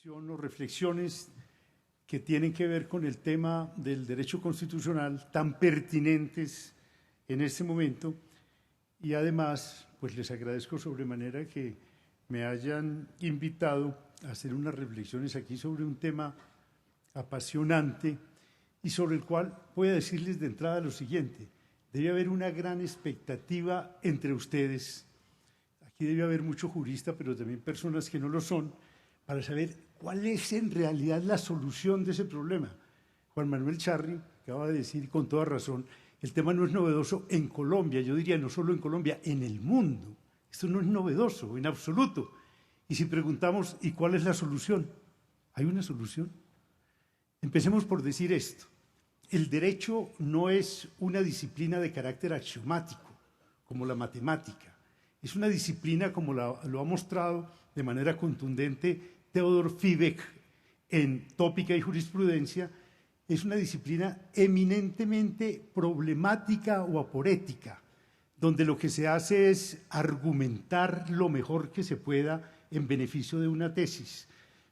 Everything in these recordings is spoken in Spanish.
intervención o reflexiones que tienen que ver con el tema del derecho constitucional tan pertinentes en este momento, y además pues les agradezco sobremanera que me hayan invitado a hacer unas reflexiones aquí sobre un tema apasionante y sobre el cual voy a decirles de entrada lo siguiente: debe haber una gran expectativa entre ustedes. Aquí debe haber mucho jurista, pero también personas que no lo son, para saber cuál es en realidad la solución de ese problema. Juan Manuel Charri acaba de decir, con toda razón, el tema no es novedoso en Colombia, yo diría no solo en Colombia, en el mundo. Esto no es novedoso en absoluto. Y si preguntamos, ¿y cuál es la solución? ¿Hay una solución? Empecemos por decir esto: el derecho no es una disciplina de carácter axiomático, como la matemática. Es una disciplina, como lo ha mostrado de manera contundente Theodor Fibek en Tópica y Jurisprudencia, es una disciplina eminentemente problemática o aporética, donde lo que se hace es argumentar lo mejor que se pueda en beneficio de una tesis,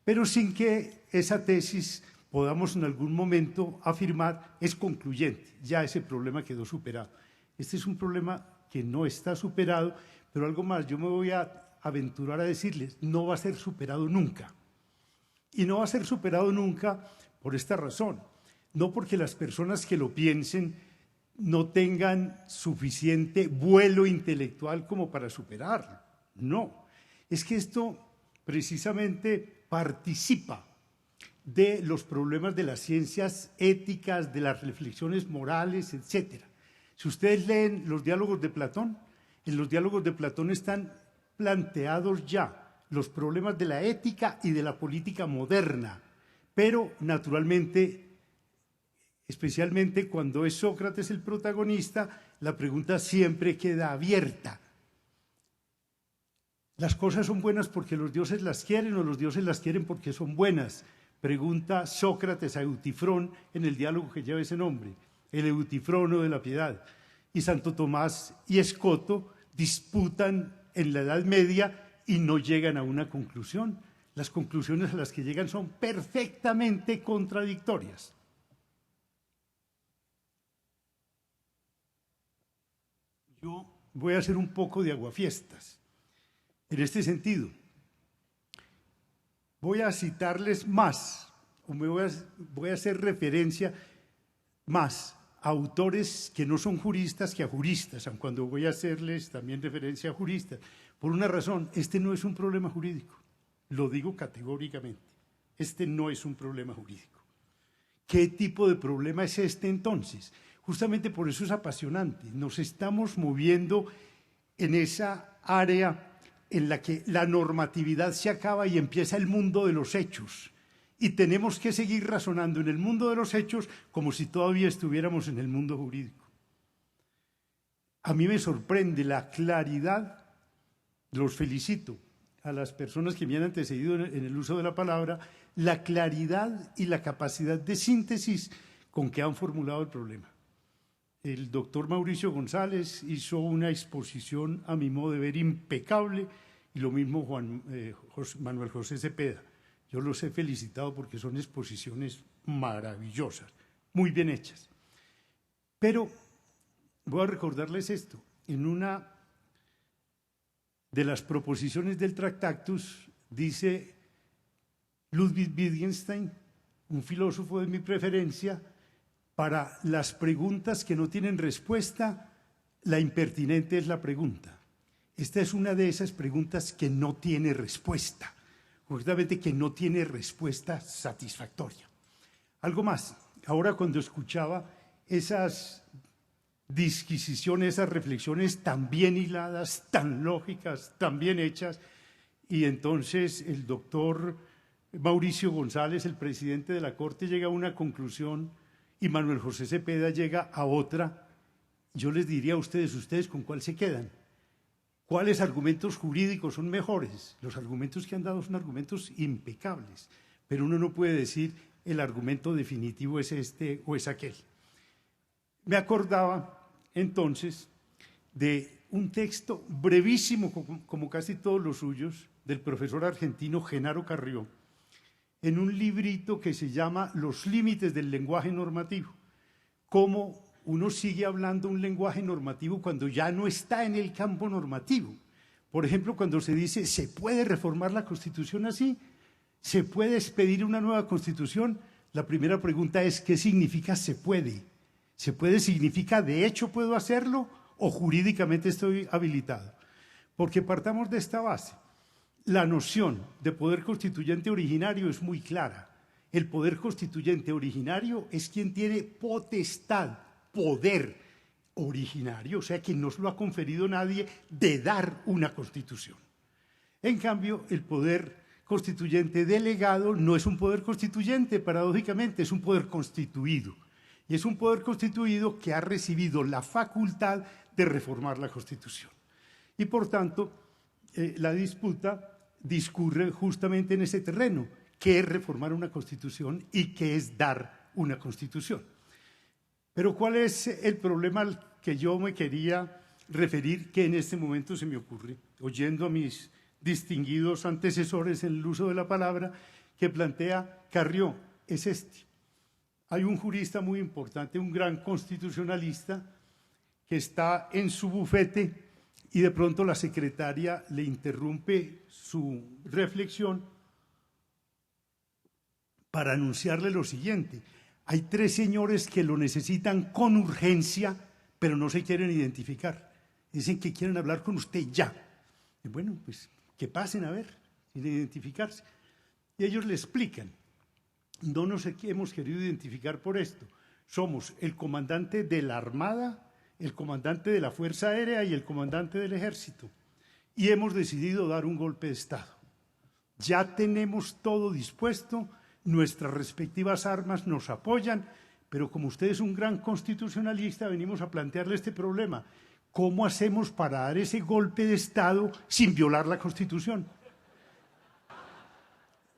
pero sin que esa tesis podamos en algún momento afirmar es concluyente, ya ese problema quedó superado. Este es un problema que no está superado, pero algo más, yo me voy a aventurar a decirles, no va a ser superado nunca. Y no va a ser superado nunca por esta razón, no porque las personas que lo piensen no tengan suficiente vuelo intelectual como para superarlo, no. Es que esto precisamente participa de los problemas de las ciencias éticas, de las reflexiones morales, etc. Si ustedes leen los diálogos de Platón, en los diálogos de Platón están planteados ya los problemas de la ética y de la política moderna, pero naturalmente, especialmente cuando es Sócrates el protagonista, la pregunta siempre queda abierta. ¿Las cosas son buenas porque los dioses las quieren o los dioses las quieren porque son buenas? Pregunta Sócrates a Eutifrón en el diálogo que lleva ese nombre, el Eutifrono de la Piedad. Y Santo Tomás y Escoto disputan en la Edad Media y no llegan a una conclusión. Las conclusiones a las que llegan son perfectamente contradictorias. Yo voy a hacer un poco de aguafiestas en este sentido. Voy a citarles más, o voy a hacer referencia más a autores que no son juristas que a juristas, aun cuando voy a hacerles también referencia a juristas. Por una razón, este no es un problema jurídico, lo digo categóricamente, este no es un problema jurídico. ¿Qué tipo de problema es este entonces? Justamente por eso es apasionante, nos estamos moviendo en esa área en la que la normatividad se acaba y empieza el mundo de los hechos. Y tenemos que seguir razonando en el mundo de los hechos como si todavía estuviéramos en el mundo jurídico. A mí me sorprende la claridad, los felicito a las personas que me han antecedido en el uso de la palabra, la claridad y la capacidad de síntesis con que han formulado el problema. El doctor Mauricio González hizo una exposición, a mi modo de ver, impecable, y lo mismo Manuel José Cepeda. Yo los he felicitado porque son exposiciones maravillosas, muy bien hechas. Pero voy a recordarles esto. En una de las proposiciones del Tractatus dice Ludwig Wittgenstein, un filósofo de mi preferencia, para las preguntas que no tienen respuesta, la impertinente es la pregunta. Esta es una de esas preguntas que no tiene respuesta, concretamente que no tiene respuesta satisfactoria. Algo más, ahora cuando escuchaba esas disquisiciones, esas reflexiones tan bien hiladas, tan lógicas, tan bien hechas, y entonces el doctor Mauricio González, el presidente de la Corte, llega a una conclusión y Manuel José Cepeda llega a otra, yo les diría a ustedes con cuál se quedan. ¿Cuáles argumentos jurídicos son mejores? Los argumentos que han dado son argumentos impecables, pero uno no puede decir el argumento definitivo es este o es aquel. Me acordaba entonces de un texto brevísimo, como casi todos los suyos, del profesor argentino Genaro Carrió, en un librito que se llama Los límites del lenguaje normativo. Cómo uno sigue hablando un lenguaje normativo cuando ya no está en el campo normativo. Por ejemplo, cuando se dice, ¿se puede reformar la Constitución así? ¿Se puede expedir una nueva Constitución? La primera pregunta es, ¿qué significa se puede? ¿Se puede significa de hecho puedo hacerlo o jurídicamente estoy habilitado? Porque partamos de esta base. La noción de poder constituyente originario es muy clara. El poder constituyente originario es quien tiene potestad, poder originario, o sea, que no se lo ha conferido nadie de dar una constitución. En cambio, el poder constituyente delegado no es un poder constituyente, paradójicamente, es un poder constituido. Y es un poder constituido que ha recibido la facultad de reformar la Constitución. Y por tanto, la disputa discurre justamente en ese terreno, qué es reformar una Constitución y qué es dar una Constitución. Pero ¿cuál es el problema al que yo me quería referir que en este momento se me ocurre? Oyendo a mis distinguidos antecesores en el uso de la palabra, que plantea Carrió, es este. Hay un jurista muy importante, un gran constitucionalista, que está en su bufete y de pronto la secretaria le interrumpe su reflexión para anunciarle lo siguiente. Hay 3 señores que lo necesitan con urgencia, pero no se quieren identificar. Dicen que quieren hablar con usted ya. Y bueno, pues que pasen a ver, sin identificarse. Y ellos le explican. No nos hemos querido identificar por esto. Somos el comandante de la Armada, el comandante de la Fuerza Aérea y el comandante del Ejército. Y hemos decidido dar un golpe de Estado. Ya tenemos todo dispuesto, nuestras respectivas armas nos apoyan, pero como usted es un gran constitucionalista, venimos a plantearle este problema. ¿Cómo hacemos para dar ese golpe de Estado sin violar la Constitución?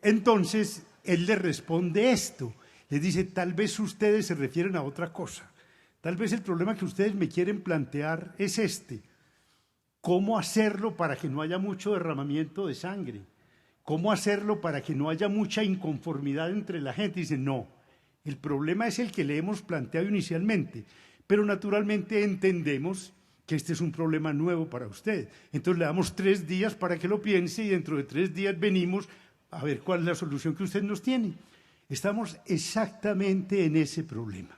Entonces, él le responde esto. Le dice, tal vez ustedes se refieren a otra cosa. Tal vez el problema que ustedes me quieren plantear es este. ¿Cómo hacerlo para que no haya mucho derramamiento de sangre? ¿Cómo hacerlo para que no haya mucha inconformidad entre la gente? Dice, no, el problema es el que le hemos planteado inicialmente, pero naturalmente entendemos que este es un problema nuevo para usted. Entonces le damos 3 días para que lo piense y dentro de 3 días venimos a ver cuál es la solución que usted nos tiene. Estamos exactamente en ese problema.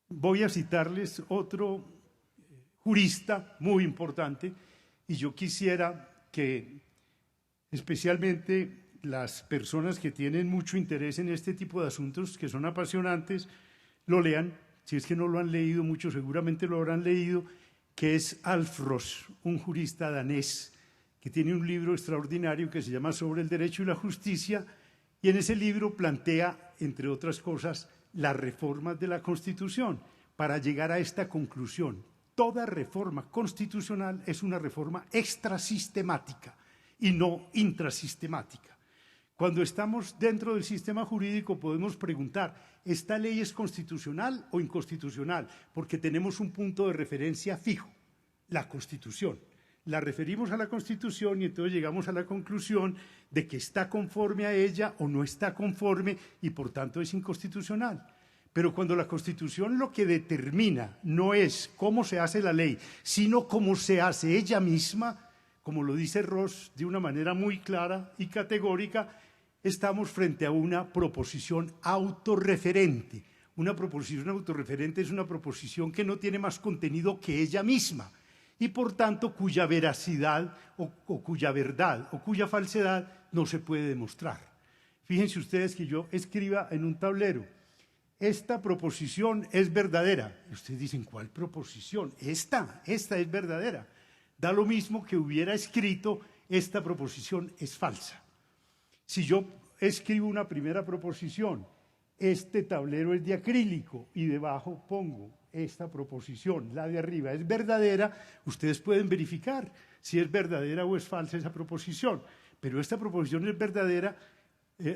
Voy a citarles otro jurista muy importante y yo quisiera que especialmente las personas que tienen mucho interés en este tipo de asuntos, que son apasionantes, lo lean. Si es que no lo han leído, muchos seguramente lo habrán leído, que es Alf Ross, un jurista danés, que tiene un libro extraordinario que se llama Sobre el Derecho y la Justicia, y en ese libro plantea, entre otras cosas, las reformas de la Constitución, para llegar a esta conclusión. Toda reforma constitucional es una reforma extrasistemática y no intrasistemática. Cuando estamos dentro del sistema jurídico podemos preguntar, ¿esta ley es constitucional o inconstitucional? Porque tenemos un punto de referencia fijo, la Constitución. La referimos a la Constitución y entonces llegamos a la conclusión de que está conforme a ella o no está conforme y por tanto es inconstitucional. Pero cuando la Constitución lo que determina no es cómo se hace la ley, sino cómo se hace ella misma, como lo dice Ross de una manera muy clara y categórica, estamos frente a una proposición autorreferente. Una proposición autorreferente es una proposición que no tiene más contenido que ella misma y por tanto cuya veracidad o cuya verdad o cuya falsedad no se puede demostrar. Fíjense ustedes que yo escriba en un tablero, esta proposición es verdadera. Y ustedes dicen, ¿cuál proposición? Esta es verdadera. Da lo mismo que hubiera escrito, esta proposición es falsa. Si yo escribo una primera proposición, este tablero es de acrílico y debajo pongo esta proposición, la de arriba es verdadera, ustedes pueden verificar si es verdadera o es falsa esa proposición. Pero esta proposición es verdadera,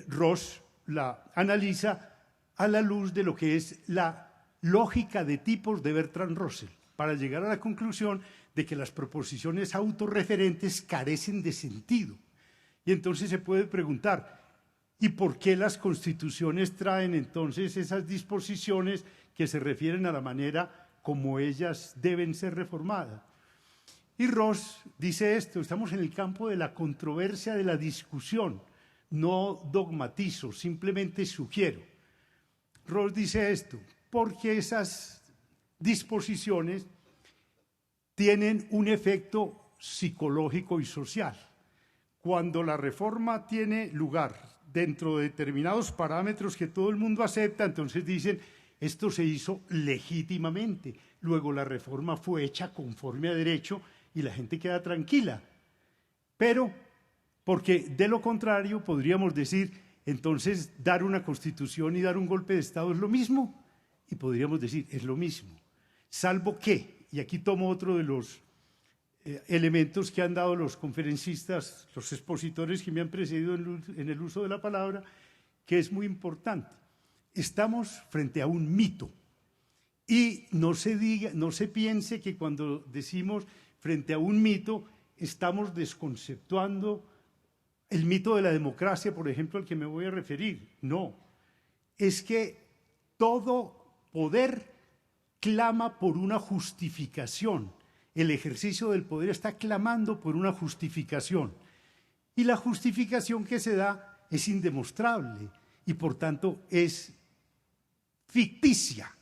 Ross la analiza a la luz de lo que es la lógica de tipos de Bertrand Russell, para llegar a la conclusión de que las proposiciones autorreferentes carecen de sentido. Y entonces se puede preguntar, ¿Y por qué las constituciones traen entonces esas disposiciones que se refieren a la manera como ellas deben ser reformadas? Y Ross dice esto: estamos en el campo de la controversia, de la discusión, no dogmatizo, simplemente sugiero. Ross dice esto: porque esas disposiciones tienen un efecto psicológico y social. Cuando la reforma tiene lugar dentro de determinados parámetros que todo el mundo acepta, entonces dicen, esto se hizo legítimamente. Luego la reforma fue hecha conforme a derecho y la gente queda tranquila. Pero, porque de lo contrario podríamos decir, entonces dar una constitución y dar un golpe de Estado es lo mismo. Y podríamos decir, es lo mismo. Salvo que, y aquí tomo otro de los elementos que han dado los conferencistas, los expositores que me han precedido en el uso de la palabra, que es muy importante. Estamos frente a un mito. Y no se piense que cuando decimos frente a un mito, estamos desconceptuando el mito de la democracia, por ejemplo, al que me voy a referir. No, es que todo poder clama por una justificación. El ejercicio del poder está clamando por una justificación. Y la justificación que se da es indemostrable y por tanto es ficticia.